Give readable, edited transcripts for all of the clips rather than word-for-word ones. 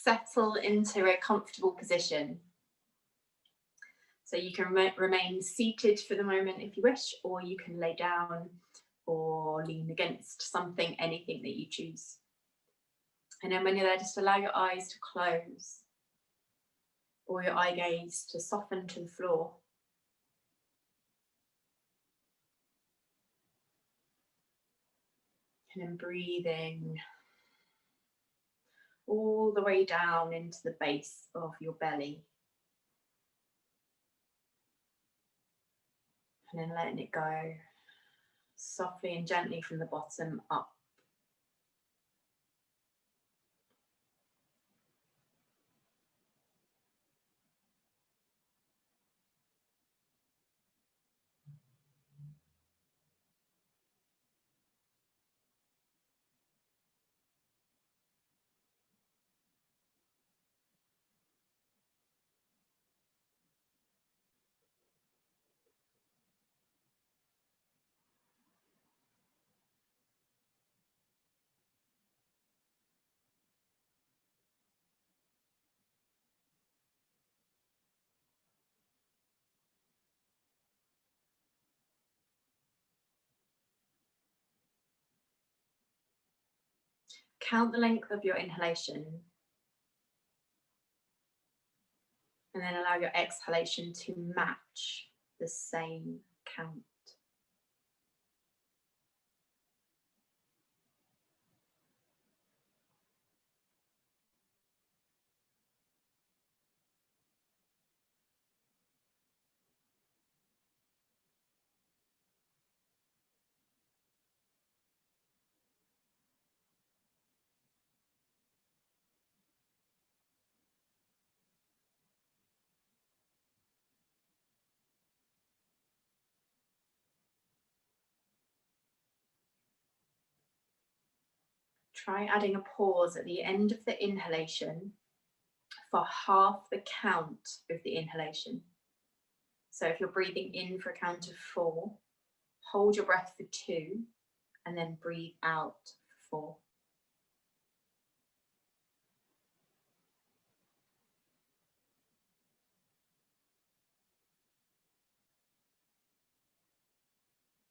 settle into a comfortable position. So you can remain seated for the moment if you wish, or you can lay down or lean against something, anything that you choose. And then when you're there, just allow your eyes to close or your eye gaze to soften to the floor. And then breathing all the way down into the base of your belly. And then letting it go softly and gently from the bottom up. Count the length of your inhalation and then allow your exhalation to match the same count. Try adding a pause at the end of the inhalation for half the count of the inhalation. So if you're breathing in for a count of 4, hold your breath for 2 and then breathe out for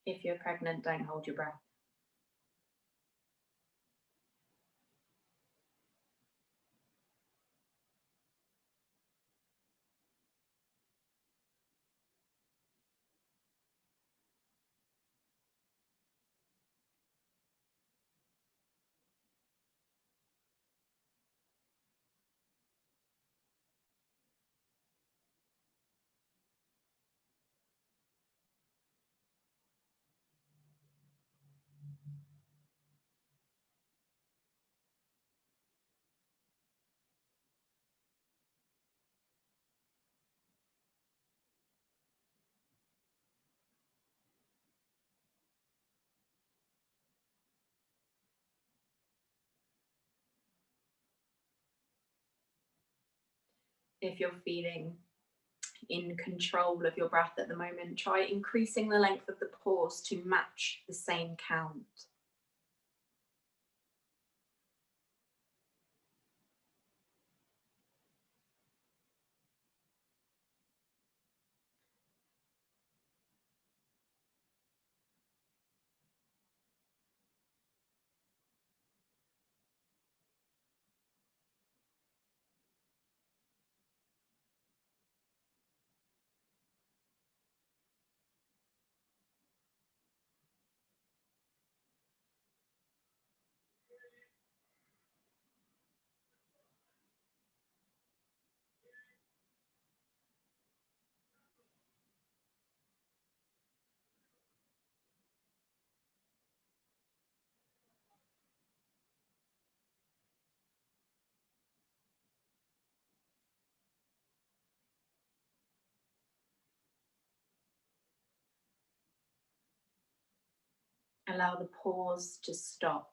4. If you're pregnant, don't hold your breath. If you're feeling in control of your breath at the moment, try increasing the length of the pause to match the same count. Allow the pause to stop.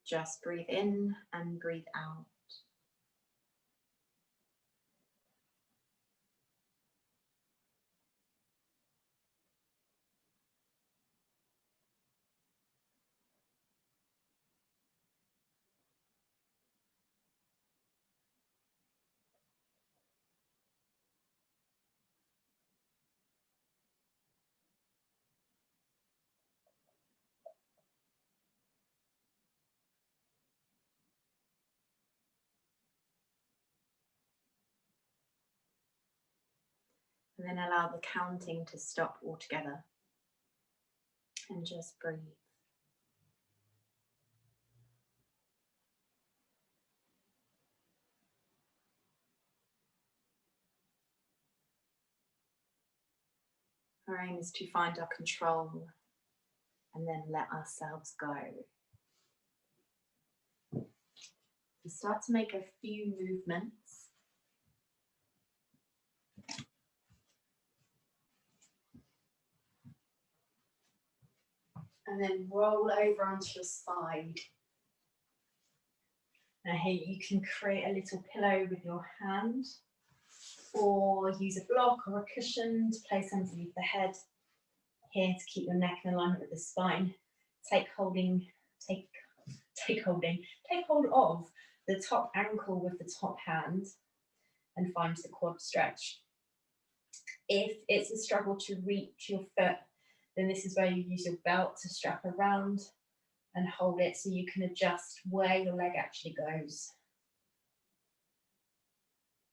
Just breathe in and breathe out. And then allow the counting to stop altogether. And just breathe. Our aim is to find our control and then let ourselves go. We start to make a few movements. And then roll over onto your side. Now here you can create a little pillow with your hand, or use a block or a cushion to place underneath the head. Here to keep your neck in alignment with the spine. Take hold of the top ankle with the top hand and find the quad stretch. If it's a struggle to reach your foot, then this is where you use your belt to strap around and hold it so you can adjust where your leg actually goes.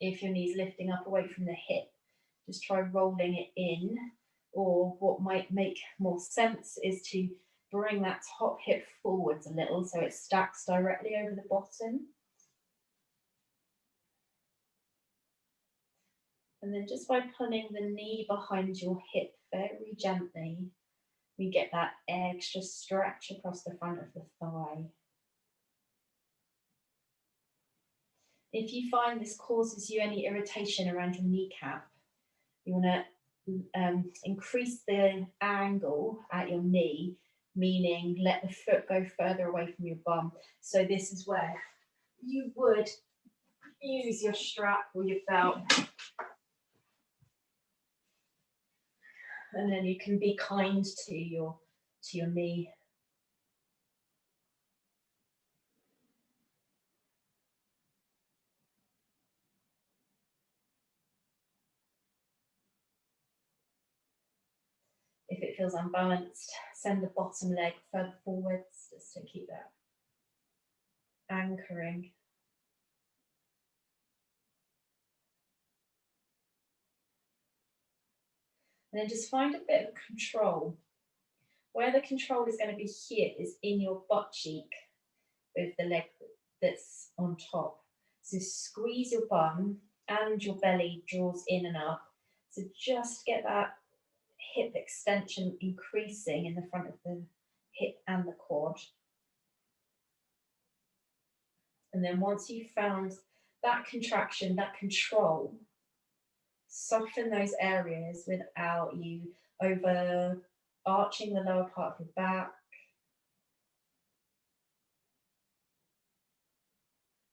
If your knee's lifting up away from the hip, just try rolling it in, or what might make more sense is to bring that top hip forwards a little so it stacks directly over the bottom. And then just by pulling the knee behind your hip very gently, we get that extra stretch across the front of the thigh. If you find this causes you any irritation around your kneecap, you want to increase the angle at your knee, meaning let the foot go further away from your bum. So this is where you would use your strap or your belt. And then you can be kind to your knee. If it feels unbalanced, send the bottom leg further forwards just to keep that anchoring. And then just find a bit of control. Where the control is going to be here is in your butt cheek with the leg that's on top. So squeeze your bum and your belly draws in and up. So just get that hip extension increasing in the front of the hip and the quad. And then once you've found that contraction, that control, soften those areas without you over arching the lower part of your back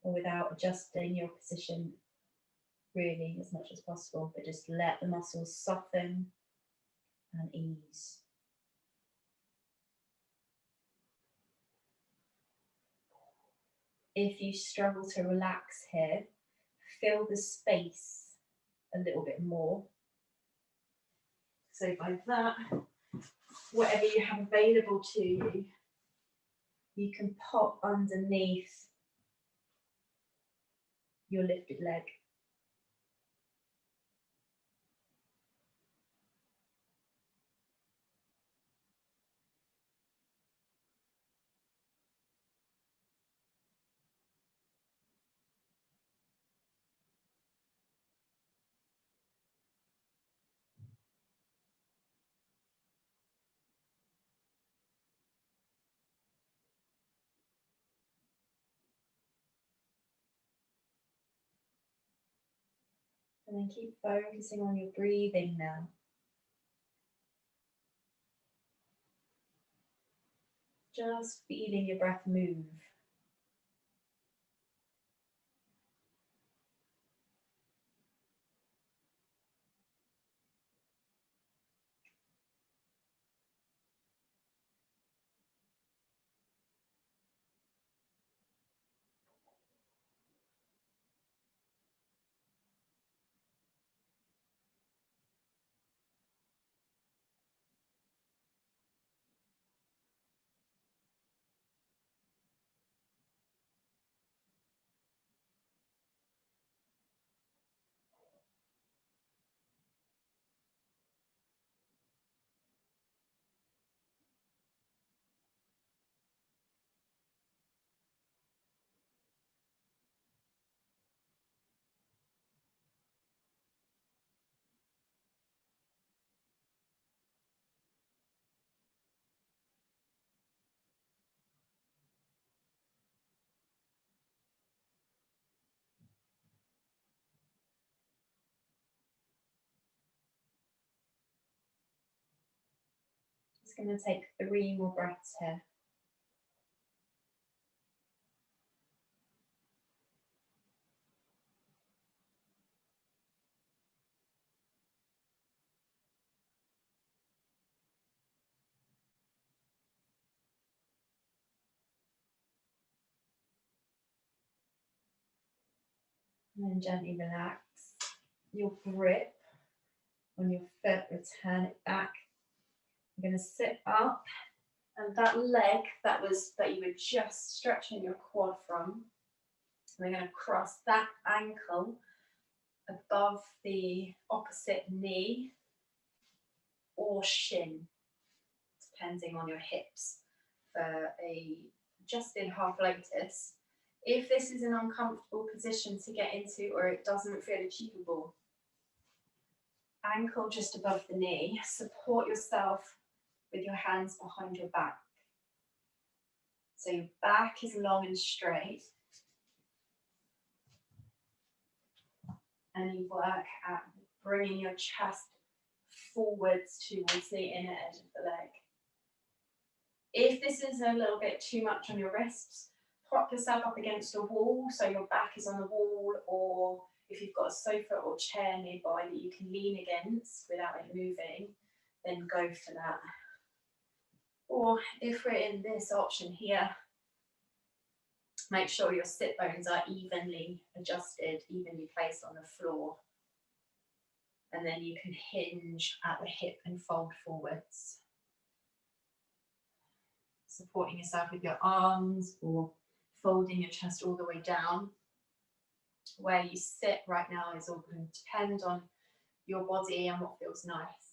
or without adjusting your position really as much as possible, but just let the muscles soften and ease. If you struggle to relax here, fill the space a little bit more. So by that, whatever you have available to you, you can pop underneath your lifted leg. And then keep focusing on your breathing now. Just feeling your breath move. Just going to take 3 more breaths here. And then gently relax your grip on your foot, return it back. You're going to sit up, and that leg that you were just stretching your quad from, we're going to cross that ankle above the opposite knee or shin, depending on your hips, for a adjusted half lotus. If this is an uncomfortable position to get into or it doesn't feel achievable, ankle just above the knee, support yourself with your hands behind your back. So your back is long and straight, and you work at bringing your chest forwards towards the inner edge of the leg. If this is a little bit too much on your wrists, prop yourself up against a wall so your back is on the wall, or if you've got a sofa or chair nearby that you can lean against without it moving, then go for that. Or if we're in this option here, make sure your sit bones are evenly adjusted, evenly placed on the floor. And then you can hinge at the hip and fold forwards. Supporting yourself with your arms or folding your chest all the way down. Where you sit right now is all going to depend on your body and what feels nice.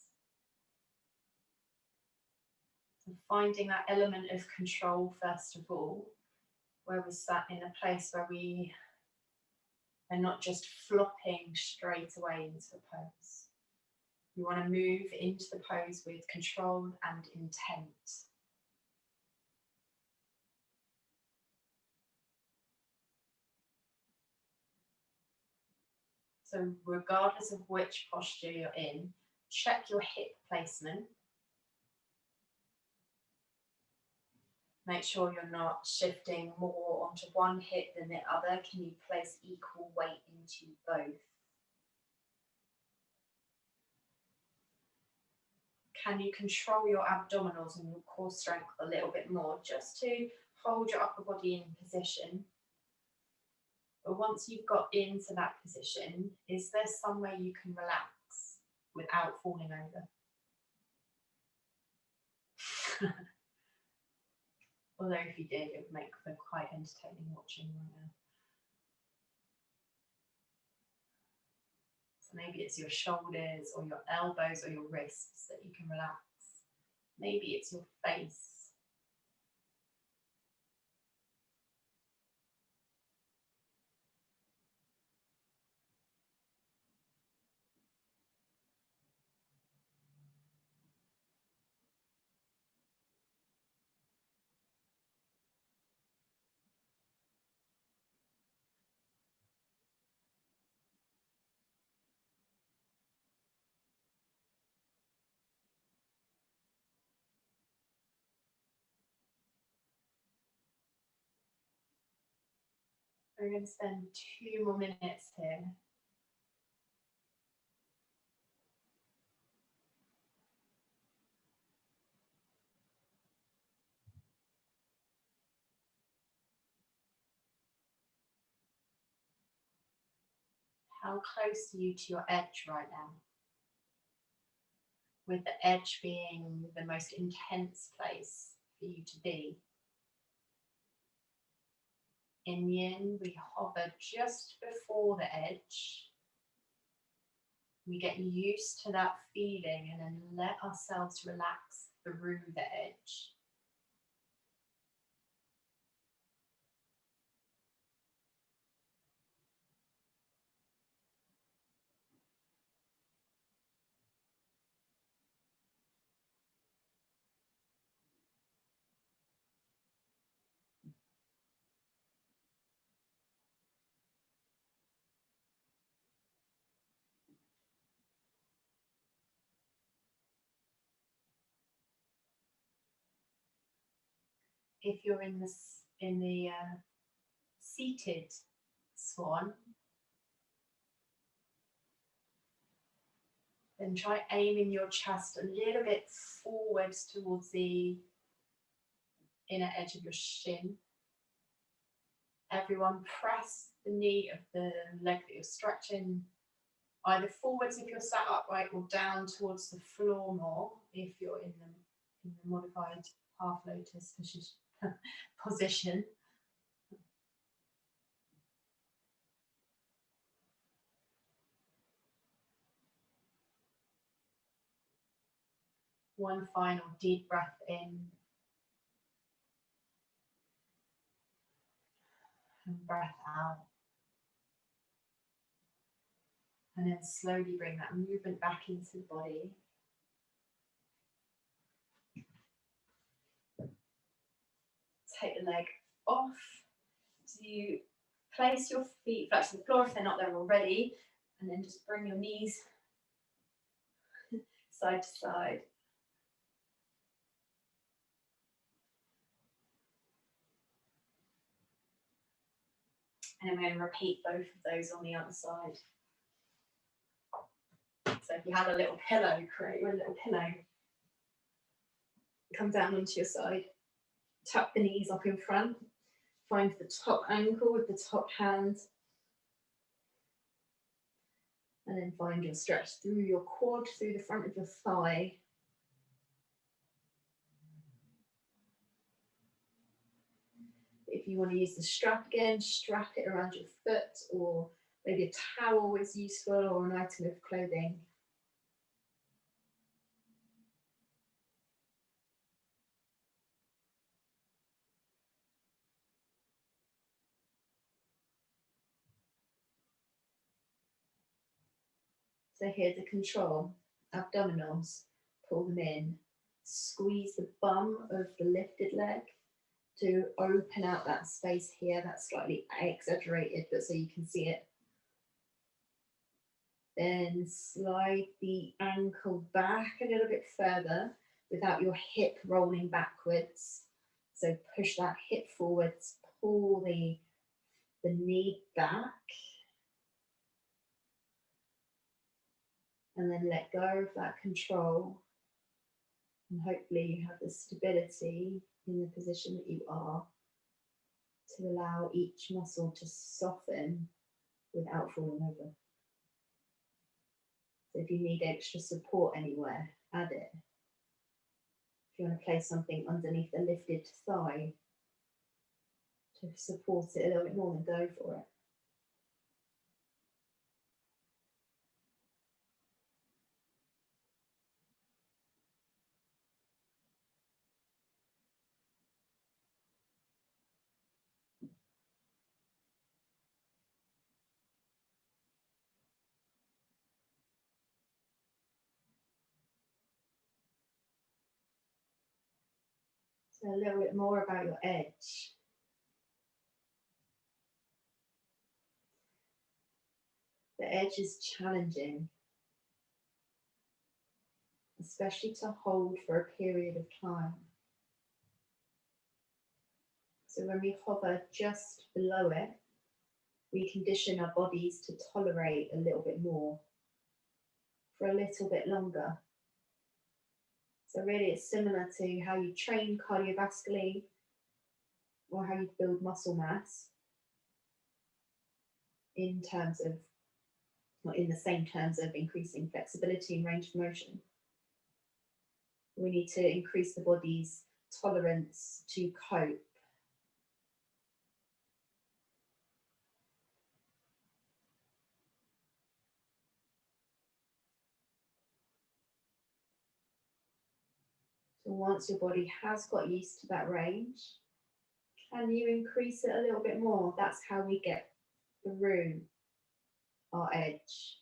So finding that element of control first of all, where we sat in a place where we are not just flopping straight away into a pose. You want to move into the pose with control and intent. So regardless of which posture you're in, check your hip placement. Make sure you're not shifting more onto one hip than the other. Can you place equal weight into both? Can you control your abdominals and your core strength a little bit more just to hold your upper body in position? But once you've got into that position, is there somewhere you can relax without falling over? Although if you did, it would make for quite entertaining watching right now. So maybe it's your shoulders or your elbows or your wrists that you can relax. Maybe it's your face. We're going to spend 2 more minutes here. How close are you to your edge right now? With the edge being the most intense place for you to be. In yin, we hover just before the edge. We get used to that feeling and then let ourselves relax through the edge. if you're in the seated swan, then try aiming your chest a little bit forwards towards the inner edge of your shin. Everyone press the knee of the leg that you're stretching either forwards if you're sat upright or down towards the floor more if you're in the modified half lotus position. One final deep breath in and breath out. And then slowly bring that movement back into the body. Take the leg off. So you place your feet flat to the floor if they're not there already, and then just bring your knees side to side. And I'm going to repeat both of those on the other side. So if you have a little pillow, create a little pillow. Come down onto your side. Tuck the knees up in front. Find the top ankle with the top hand. And then find your stretch through your quad, through the front of your thigh. If you want to use the strap again, strap it around your foot, or maybe a towel is useful, or an item of clothing. So here to control, abdominals, pull them in, squeeze the bum of the lifted leg to open out that space here. That's slightly exaggerated, but so you can see it. Then slide the ankle back a little bit further without your hip rolling backwards. So push that hip forwards, pull the knee back. And then let go of that control. And hopefully you have the stability in the position that you are to allow each muscle to soften without falling over. So if you need extra support anywhere, add it. If you want to place something underneath the lifted thigh to support it a little bit more, then go for it. So a little bit more about your edge. The edge is challenging, especially to hold for a period of time. So when we hover just below it, we condition our bodies to tolerate a little bit more for a little bit longer. So really it's similar to how you train cardiovascularly or how you build muscle mass in terms of, not in the same terms of increasing flexibility and range of motion. We need to increase the body's tolerance to cope. So once your body has got used to that range, can you increase it a little bit more? That's how we get through our edge.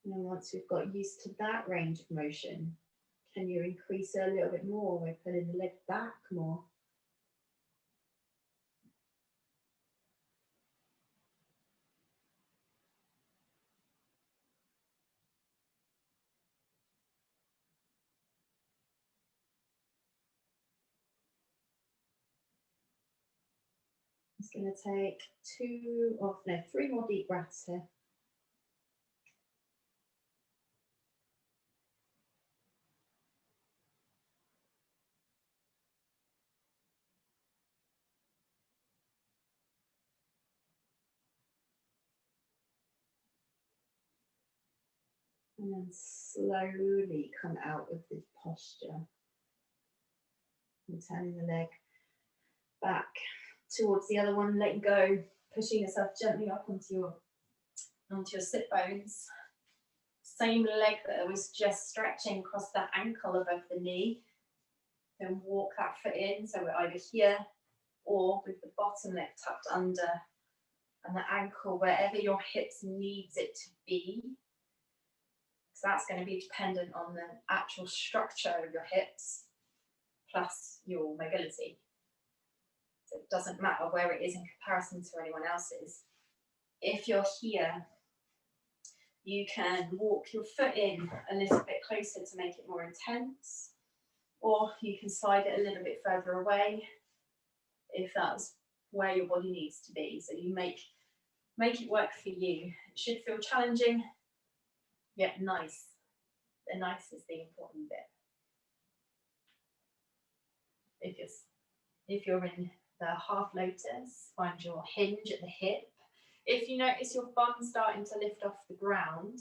And then once we've got used to that range of motion, can you increase it a little bit more by pulling the leg back more? just going to take 3 more deep breaths here. And then slowly come out of this posture. And turning the leg back towards the other one, letting go, pushing yourself gently up onto your sit bones. Same leg that was just stretching across that ankle above the knee. Then walk that foot in, so we're either here or with the bottom leg tucked under and the ankle wherever your hips needs it to be. So that's going to be dependent on the actual structure of your hips plus your mobility. So it doesn't matter where it is in comparison to anyone else's. If you're here, you can walk your foot in a little bit closer to make it more intense, or you can slide it a little bit further away if that's where your body needs to be. So you make it work for you. It should feel challenging, yet nice. The nice is the important bit. If you're in the half lotus, find your hinge at the hip. If you notice your bum starting to lift off the ground,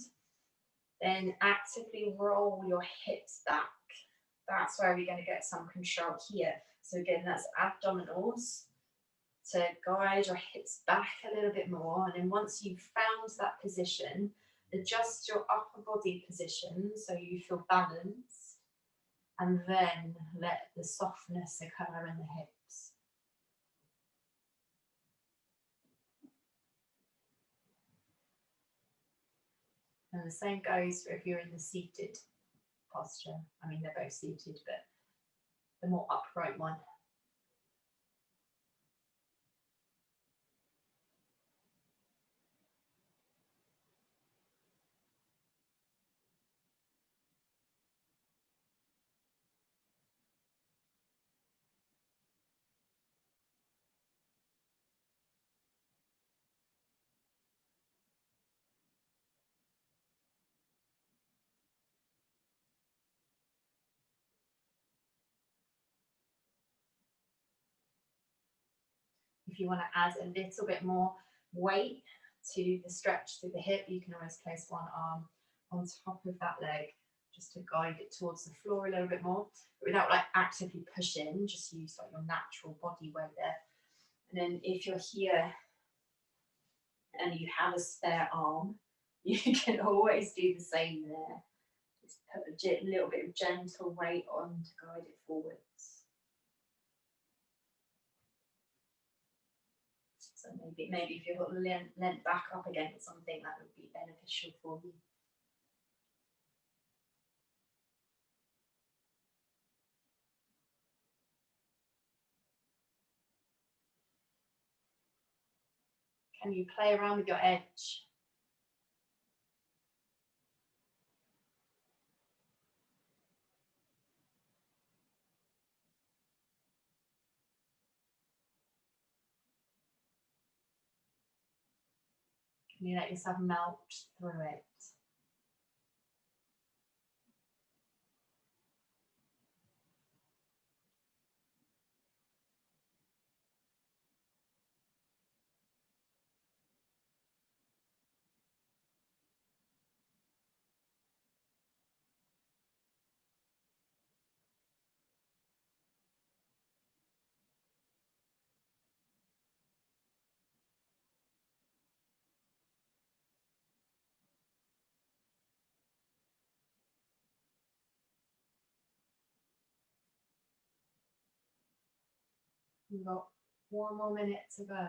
then actively roll your hips back. That's where we're going to get some control here. So again, that's abdominals to guide your hips back a little bit more. And then once you've found that position, adjust your upper body position so you feel balanced. And then let the softness occur in the hips. And the same goes for if you're in the seated posture. I mean, they're both seated, but the more upright one. If you want to add a little bit more weight to the stretch through the hip, you can always place one arm on top of that leg just to guide it towards the floor a little bit more, but without like actively pushing, just use like your natural body weight there. And then if you're here and you have a spare arm, you can always do the same there. Just put a little bit of gentle weight on to guide it forwards. So maybe if you're leant back up against something, that would be beneficial for you. Can you play around with your edge? Can you let yourself melt through it? You've got 1 more minute to go.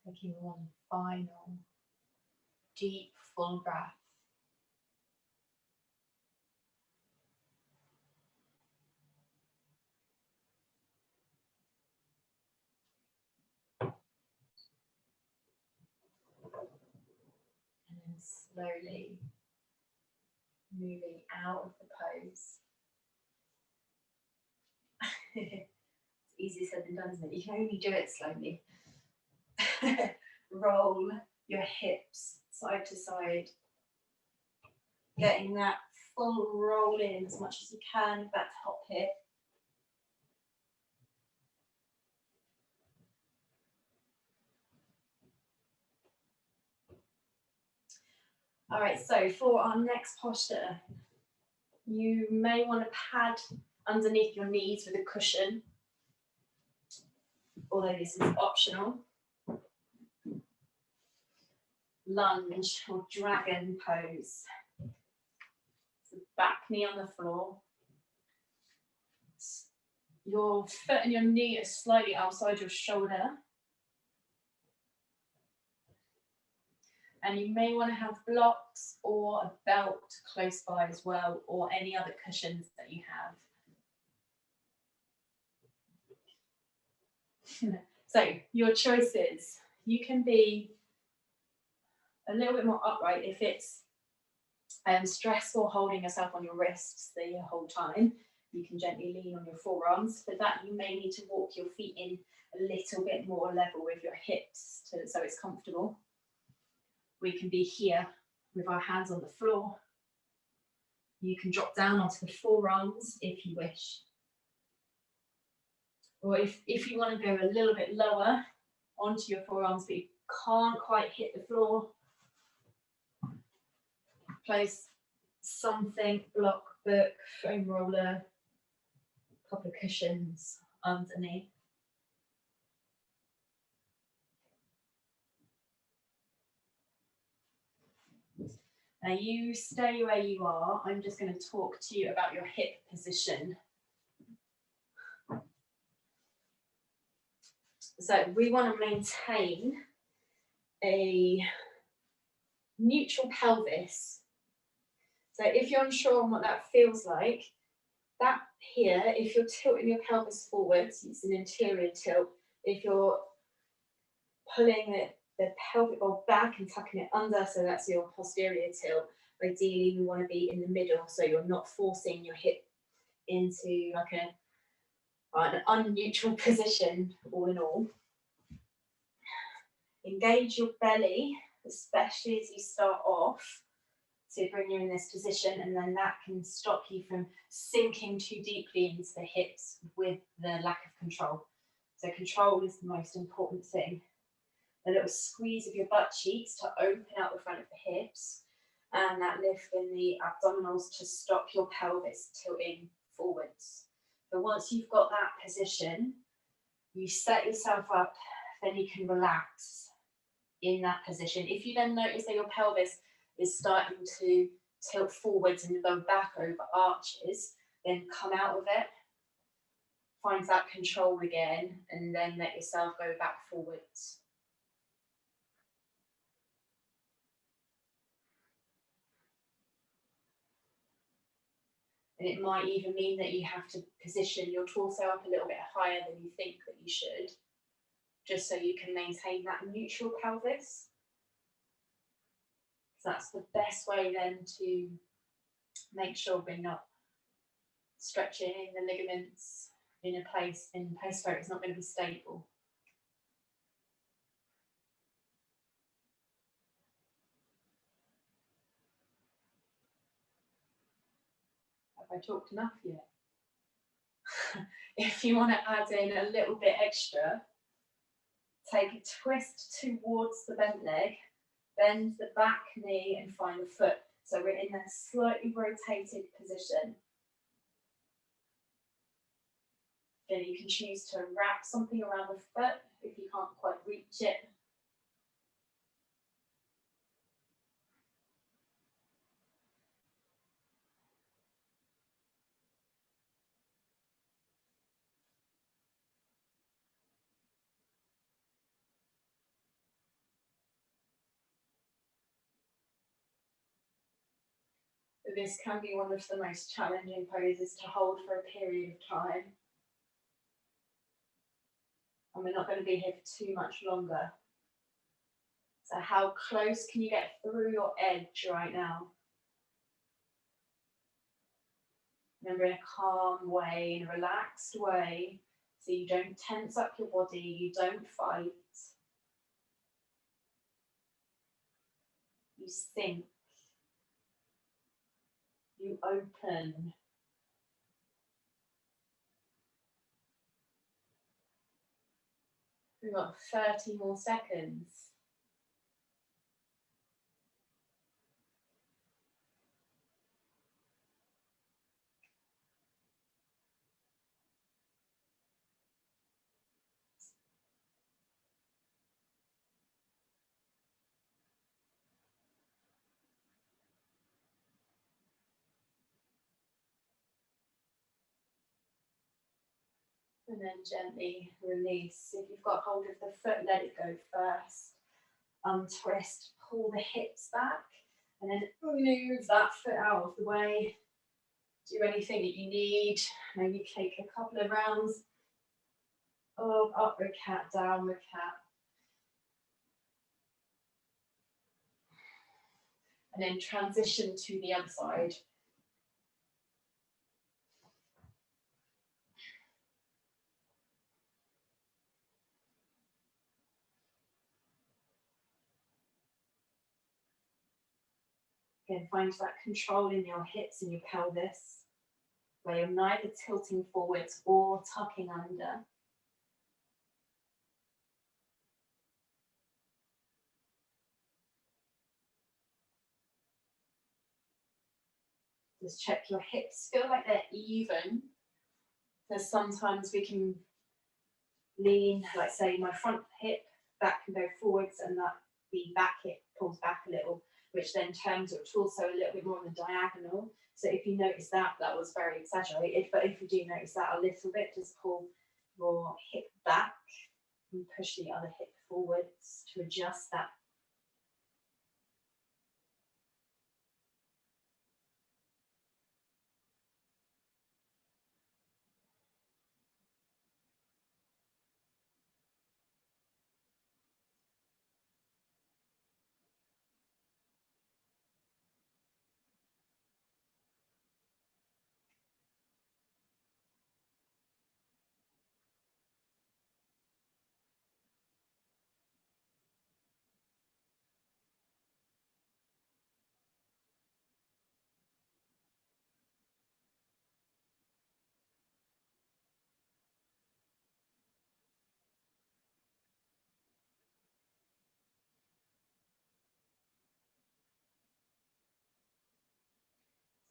Taking one final deep, full breath. And then slowly moving out of the pose. It's easier said than done, isn't it? You can only do it slowly. Roll your hips side to side. Getting that full roll in as much as you can with that top hip. All right, so for our next posture, you may want to pad underneath your knees with a cushion, although this is optional. Lunge or dragon pose. So back knee on the floor. Your foot and your knee are slightly outside your shoulder. And you may want to have blocks or a belt close by as well, or any other cushions that you have. So your choices. You can be a little bit more upright if it's stressful holding yourself on your wrists the whole time. You can gently lean on your forearms. For that, you may need to walk your feet in a little bit more level with your hips so it's comfortable. We can be here with our hands on the floor. You can drop down onto the forearms if you wish. Or if you want to go a little bit lower onto your forearms, but you can't quite hit the floor, place something, block, book, foam roller, couple of cushions underneath. Now you stay where you are. I'm just going to talk to you about your hip position. So we want to maintain a neutral pelvis. So if you're unsure on what that feels like, that here, if you're tilting your pelvis forwards, it's an interior tilt. If you're pulling the pelvic bowl back and tucking it under, so that's your posterior tilt. Ideally, we want to be in the middle, so you're not forcing your hip into like an unneutral position, all in all. Engage your belly, especially as you start off, to bring you in this position, and then that can stop you from sinking too deeply into the hips with the lack of control. So control is the most important thing. A little squeeze of your butt cheeks to open out the front of the hips, and that lift in the abdominals to stop your pelvis tilting forwards. So once you've got that position, you set yourself up, then you can relax in that position. If you then notice that your pelvis is starting to tilt forwards and go back over arches, then come out of it, find that control again, and then let yourself go back forwards. And it might even mean that you have to position your torso up a little bit higher than you think that you should, just so you can maintain that neutral pelvis. So that's the best way then to make sure we're not stretching the ligaments in a place where it's not going to be stable. Have I talked enough yet? If you want to add in a little bit extra, take a twist towards the bent leg, bend the back knee and find the foot. So we're in that slightly rotated position. Then you can choose to wrap something around the foot if you can't quite reach it. This can be one of the most challenging poses to hold for a period of time. And we're not going to be here for too much longer. So how close can you get through your edge right now? Remember, in a calm way, in a relaxed way, so you don't tense up your body, you don't fight. You sink. You open. We've got 30 more seconds. And then gently release. If you've got hold of the foot, let it go first. Untwist, pull the hips back, and then move that foot out of the way. Do anything that you need. Maybe take a couple of rounds of upward cat, downward cat. And then transition to the other side. Again, find that control in your hips and your pelvis, where you're neither tilting forwards or tucking under. Just check your hips, feel like they're even. Because sometimes we can lean, like say my front hip, that can go forwards and that the back hip pulls back a little, which then turns your torso a little bit more on the diagonal. So if you notice that, that was very exaggerated, but if you do notice that a little bit, just pull your hip back and push the other hip forwards to adjust that.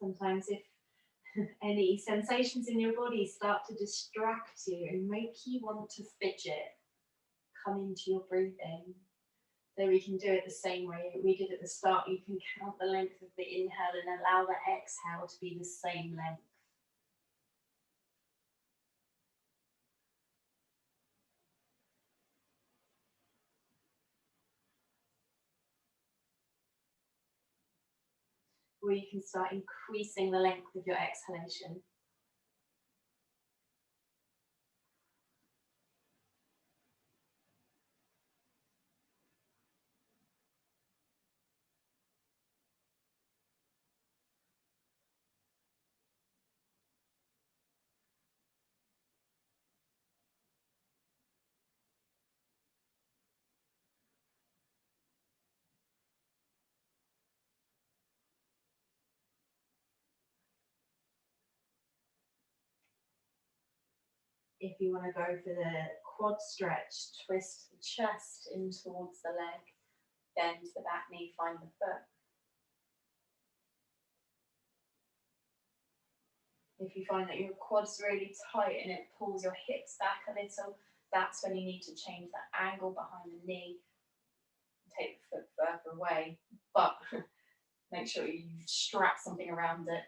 Sometimes if any sensations in your body start to distract you and make you want to fidget, come into your breathing. So we can do it the same way we did at the start. You can count the length of the inhale and allow the exhale to be the same length. Or you can start increasing the length of your exhalation. If you want to go for the quad stretch, twist the chest in towards the leg, bend the back knee, find the foot. If you find that your quad's really tight and it pulls your hips back a little, that's when you need to change that angle behind the knee. Take the foot further away, but make sure you strap something around it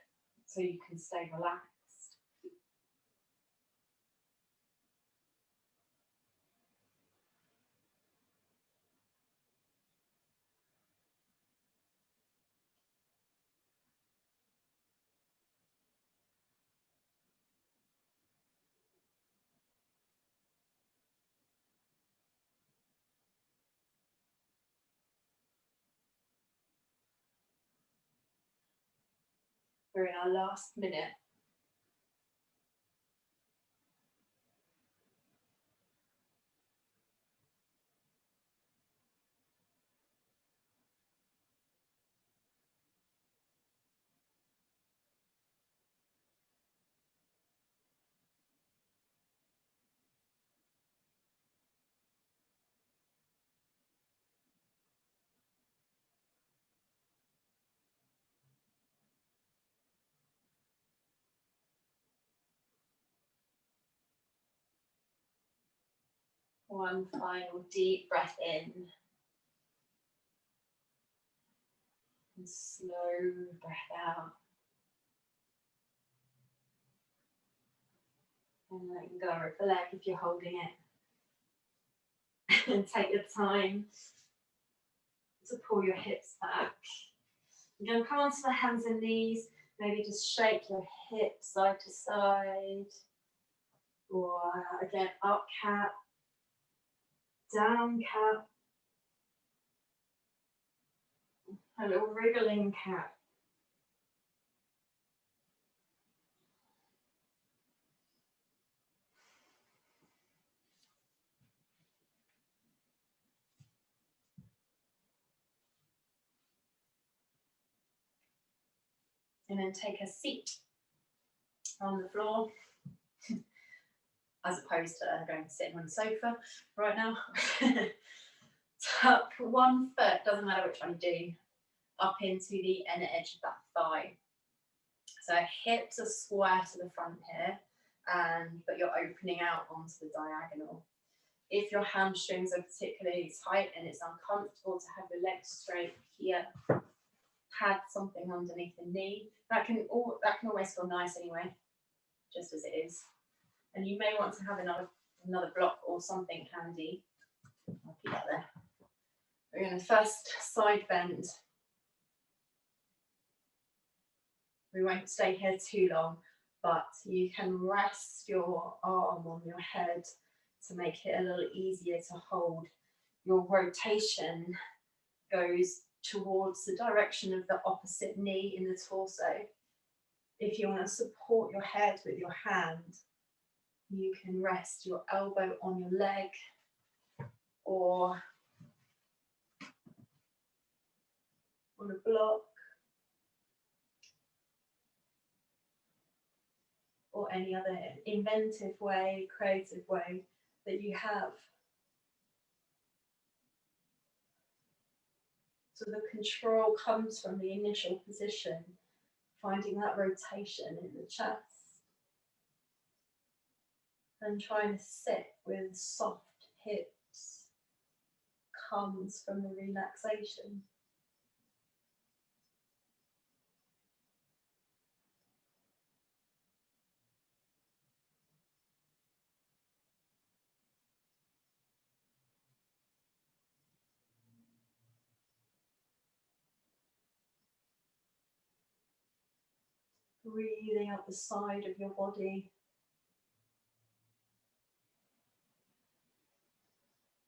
so you can stay relaxed. We're in our last minute. One final deep breath in. And slow breath out. And letting go of the leg if you're holding it. And take your time to pull your hips back. You're going to come onto the hands and knees. Maybe just shake your hips side to side. Or again, up cat, down cat. A little wriggling cat. And then take a seat on the floor, as opposed to going to sit on the sofa right now. Tuck one foot, doesn't matter which one you do, up into the inner edge of that thigh. So hips are square to the front here, but you're opening out onto the diagonal. If your hamstrings are particularly tight and it's uncomfortable to have your legs straight here, pad something underneath the knee. That can always feel nice anyway, just as it is. And you may want to have another block or something handy. I'll keep that there. We're going to first side bend. We won't stay here too long, but you can rest your arm on your head to make it a little easier to hold. Your rotation goes towards the direction of the opposite knee in the torso. If you want to support your head with your hand, you can rest your elbow on your leg or on a block or any other inventive way, creative way that you have. So the control comes from the initial position, finding that rotation in the chest and trying to sit with soft hips comes from the relaxation. Breathing up the side of your body.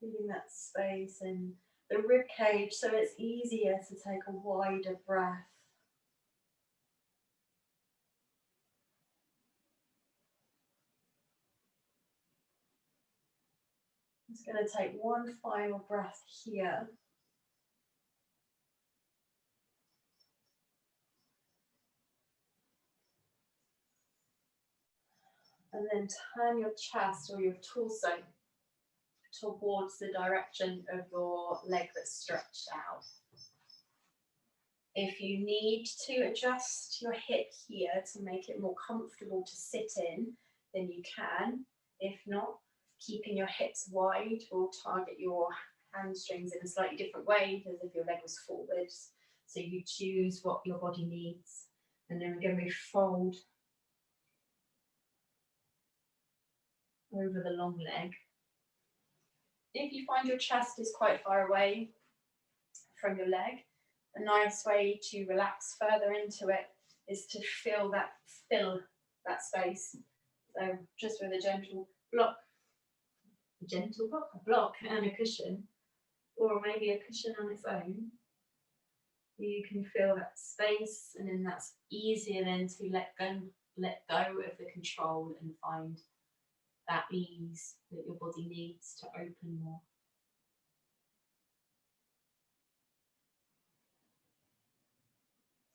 Feeling that space in the rib cage so it's easier to take a wider breath. I'm just going to take one final breath here. And then turn your chest or your torso towards the direction of your leg that's stretched out. If you need to adjust your hip here to make it more comfortable to sit in, then you can. If not, keeping your hips wide will target your hamstrings in a slightly different way as if your leg was forwards. So you choose what your body needs. And then we're going to fold over the long leg. If you find your chest is quite far away from your leg, a nice way to relax further into it is to fill that space. So just with a block and a cushion, or maybe a cushion on its own, You can feel that space, and then that's easier then to let go of the control and find that ease that your body needs to open more.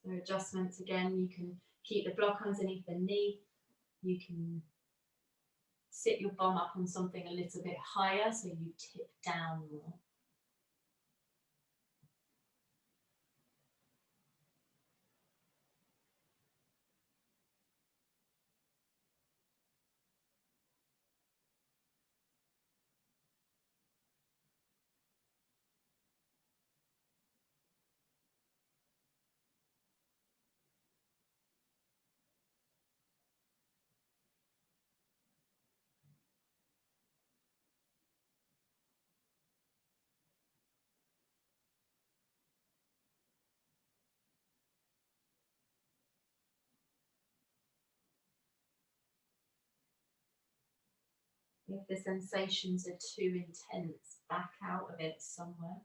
So adjustments again, you can keep the block underneath the knee. You can sit your bum up on something a little bit higher so you tip down more. If the sensations are too intense, back out of it somewhere.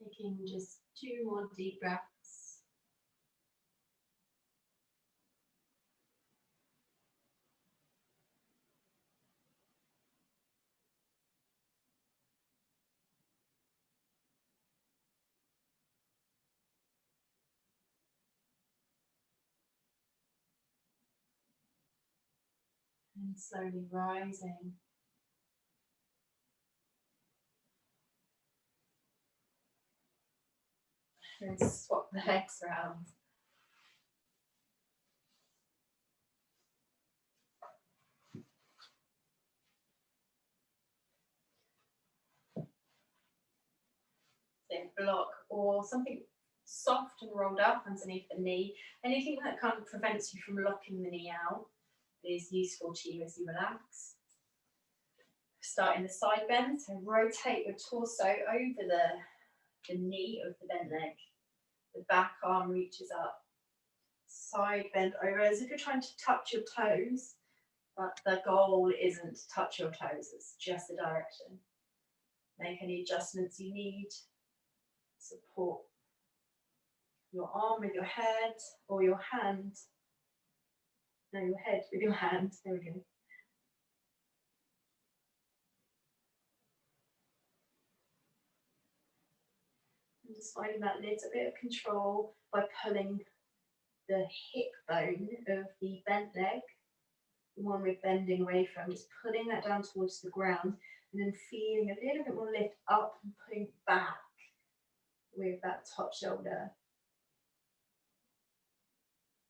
Taking just 2 more deep breaths. And slowly rising. And swap the legs around. So block or something soft and rolled up underneath the knee. Anything that kind of prevents you from locking the knee out is useful to you as you relax. Starting the side bend, so rotate your torso over the knee of the bent leg. The back arm reaches up. Side bend over as if you're trying to touch your toes, but the goal isn't to touch your toes, it's just the direction. Make any adjustments you need. Support your arm with your head or your hand. No, your head with your hand. There we go. And just finding that little bit of control by pulling the hip bone of the bent leg, the one we're bending away from, just pulling that down towards the ground and then feeling a little bit more lift up and putting back with that top shoulder.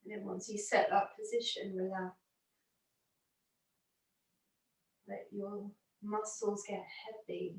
And then once you set that position, relax. Let your muscles get heavy.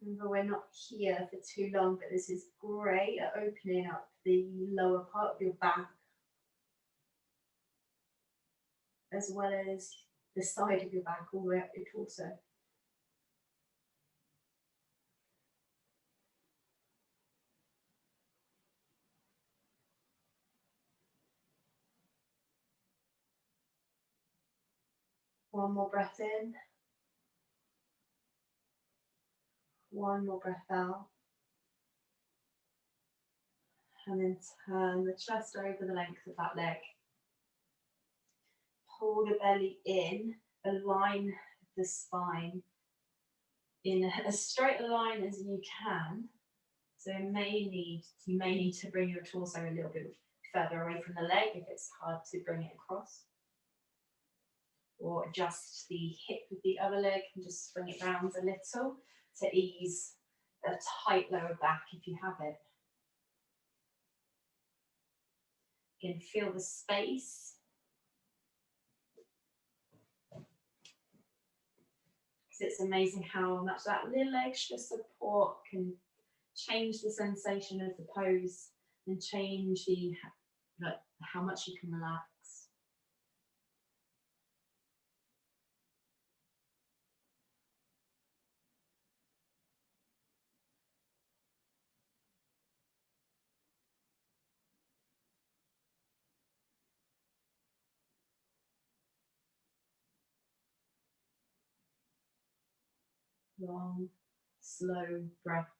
Remember, we're not here for too long, but this is great at opening up the lower part of your back, as well as the side of your back, all the way up your torso. One more breath in. One more breath out. And then turn the chest over the length of that leg. Pull the belly in, align the spine in as straight a line as you can. So you may need to bring your torso a little bit further away from the leg if it's hard to bring it across. Or adjust the hip with the other leg and just swing it round a little to ease a tight lower back if you have it. You can feel the space. Because it's amazing how much that little extra support can change the sensation of the pose and change how much you can relax. Long, slow breaths.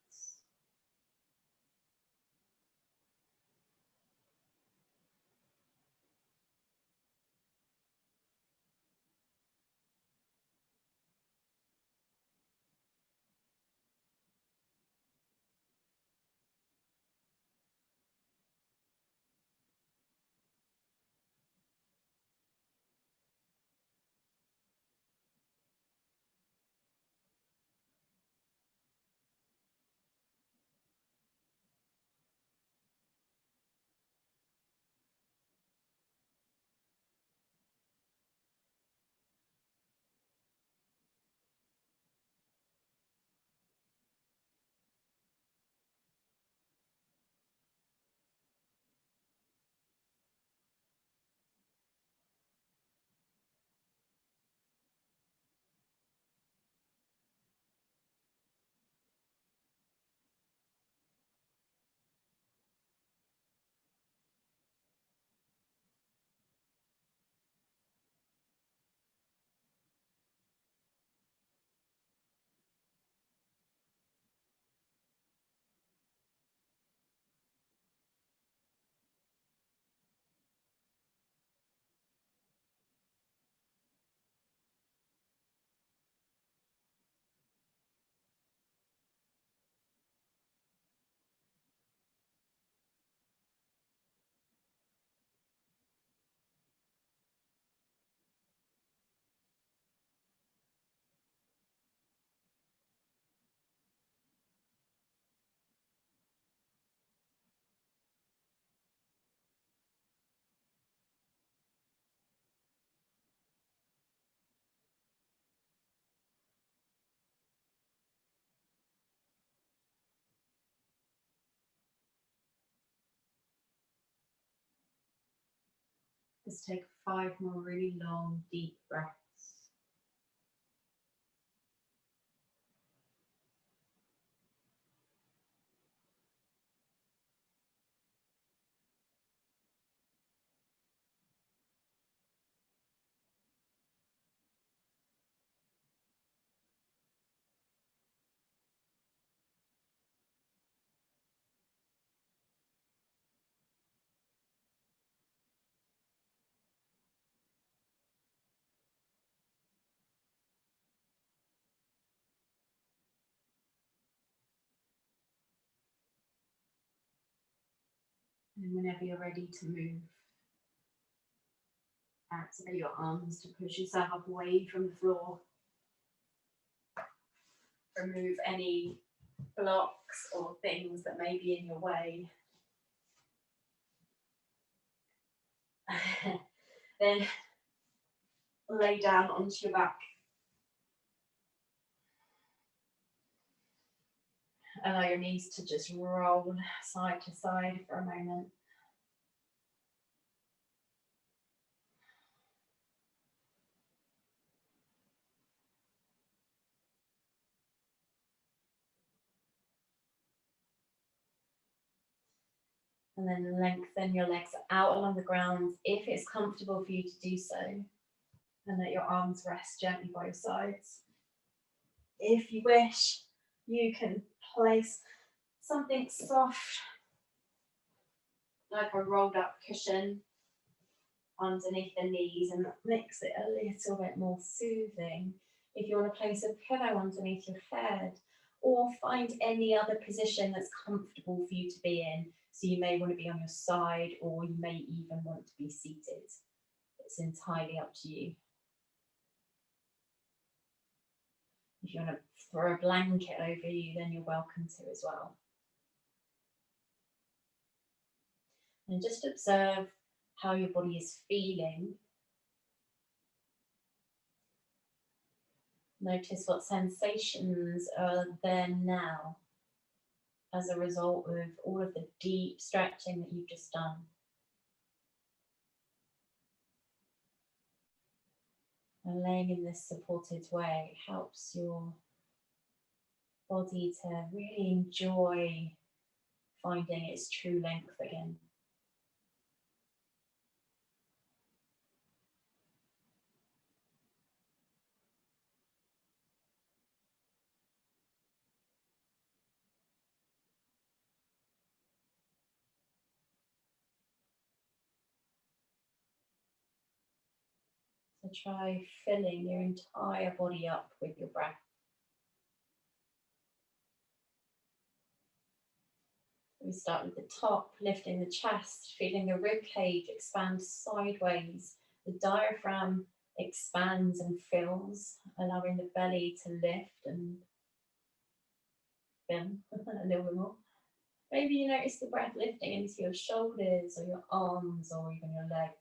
Let's take 5 more really long, deep breaths. And whenever you're ready to move, activate your arms to push yourself up away from the floor. Remove any blocks or things that may be in your way. Then lay down onto your back. Allow your knees to just roll side to side for a moment. And then lengthen your legs out along the ground if it's comfortable for you to do so. And let your arms rest gently by your sides. If you wish, you can place something soft, like a rolled up cushion, underneath the knees, and that makes it a little bit more soothing. If you want to place a pillow underneath your head, or find any other position that's comfortable for you to be in. So you may want to be on your side, or you may even want to be seated. It's entirely up to you. If you want to throw a blanket over you, then you're welcome to as well. And just observe how your body is feeling. Notice what sensations are there now as a result of all of the deep stretching that you've just done. And laying in this supported way helps your body to really enjoy finding its true length again. So try filling your entire body up with your breath. We start with the top, lifting the chest, feeling the rib cage expand sideways. The diaphragm expands and fills, allowing the belly to lift and fill a little bit more. Maybe you notice the breath lifting into your shoulders or your arms or even your legs.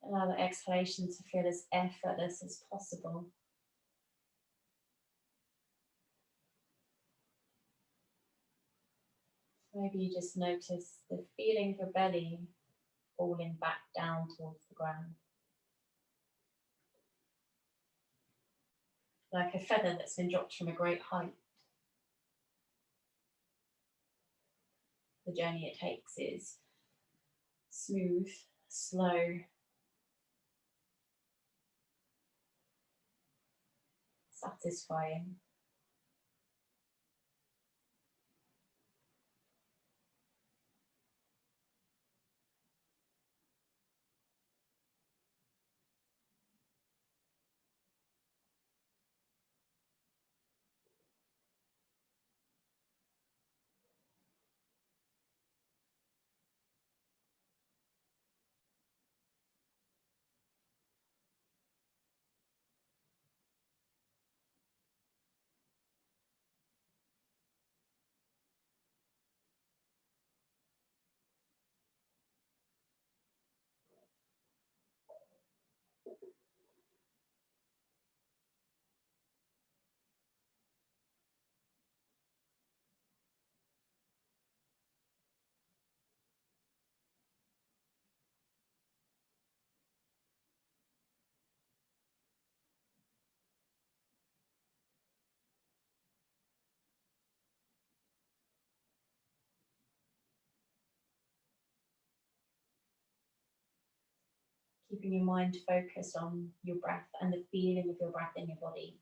Allow the exhalation to feel as effortless as possible. Maybe you just notice the feeling of your belly falling back down towards the ground. Like a feather that's been dropped from a great height. The journey it takes is smooth, slow, satisfying. Keeping your mind focused on your breath and the feeling of your breath in your body.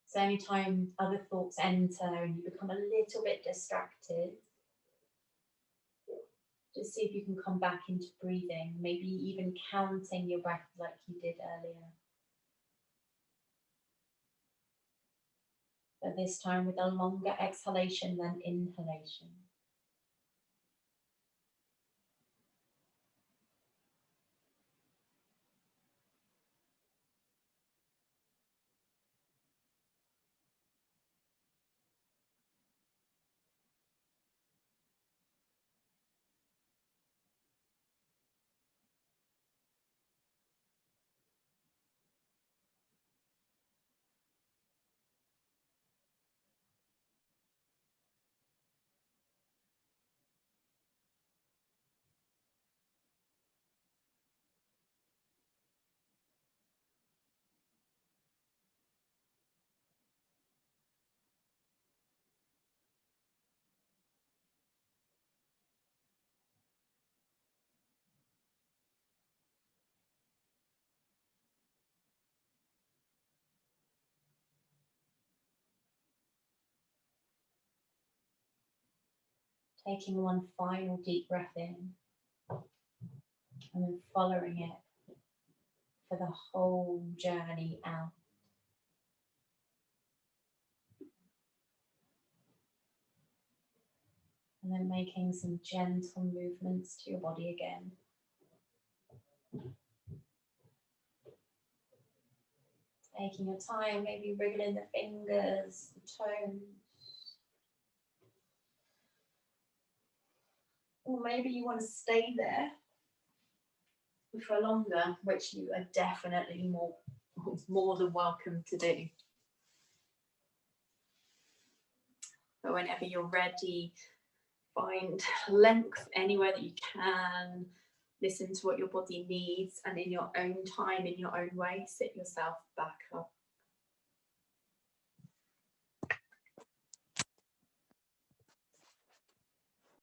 So anytime other thoughts enter and you become a little bit distracted, just see if you can come back into breathing, maybe even counting your breath like you did earlier. But this time with a longer exhalation than inhalation. Taking one final deep breath in and then following it for the whole journey out. And then making some gentle movements to your body again. Taking your time, maybe wriggling the fingers, the toes. Or maybe you want to stay there for longer, which you are definitely more than welcome to do. But whenever you're ready, find length anywhere that you can. Listen to what your body needs, and in your own time, in your own way, sit yourself back up.